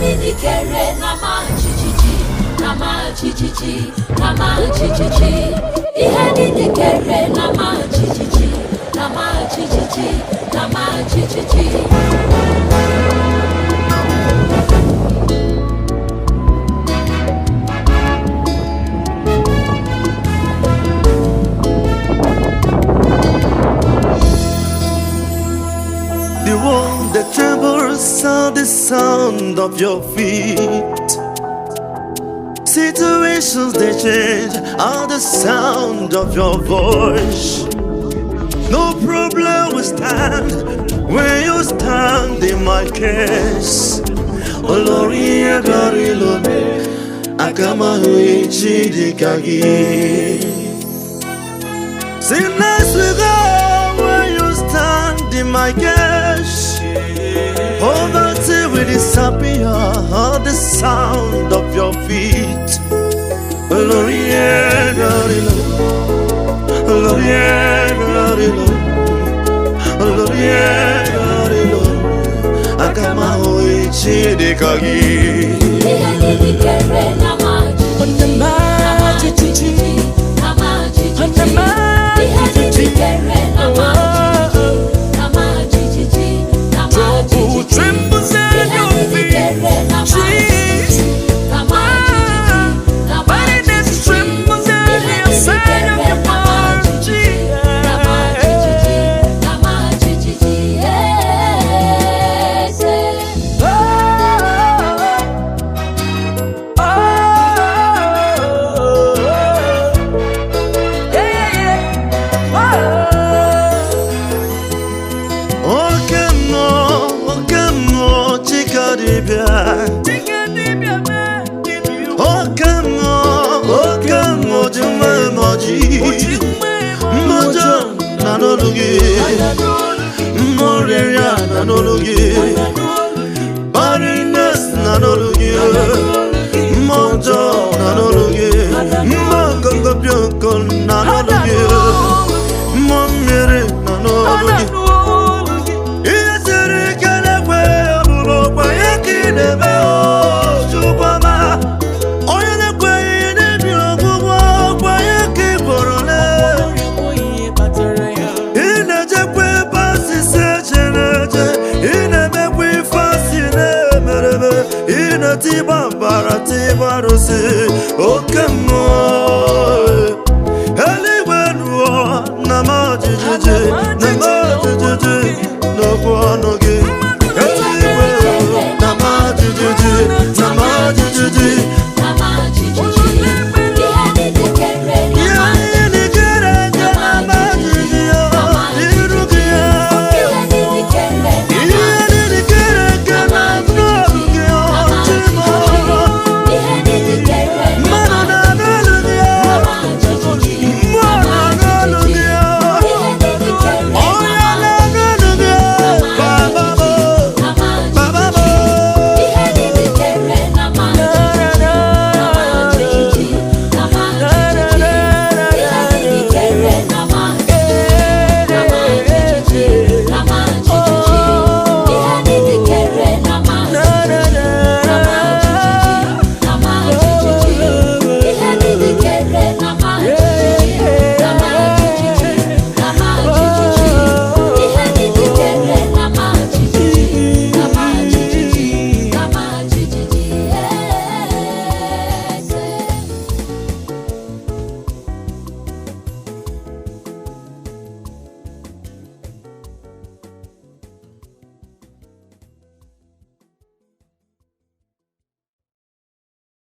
ikere nama Jiji, nama Jiji, nama Jiji. Ihe ikere nama Jiji, nama Jiji, nama Jiji. The world that trembles at the sound of your feet. Situations they change at the sound of your voice. No problem will stand when you stand in my case. Olori agari lobe akama huichi dikagi. Sickness will go when you stand in my case. Poverty will disappear at the sound of your feet. Olori agari lobe, Olori agari lobe, Olori agari lobe akama huichi dikagi. Ihe ikere nama Jiji, nama Jiji, nama Jiji. Ihe ikere nama Jiji, nama Jiji, nama Jiji. Trembles at your feet, Jesus. Nama Jiji, nama Jiji. Trembles at the side of your heart, Jesus. Nama Jiji, nama Jiji. Yes. Barrenness nanolugi, mojo nanolugi, magongo bioko nanolugi, momere nanolugi. Iyesiri kelekwe abubo kwa yekine beo shubama. Oyelekwe inebi ogubo kwa yekiborole. Inejekwe basi secheneche, inebekwe fasine merebe, inetiba bara tiba rusi.